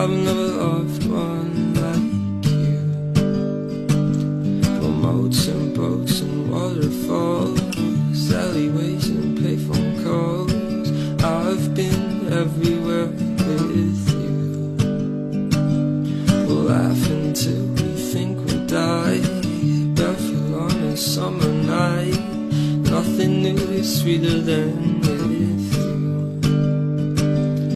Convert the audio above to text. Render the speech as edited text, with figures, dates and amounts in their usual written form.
I've never loved one like you. For moats and boats and waterfalls, alleyways and payphone calls, I've been everywhere with you. We'll laugh until we think we'll die, barefoot on a summer night. Nothing new is sweeter than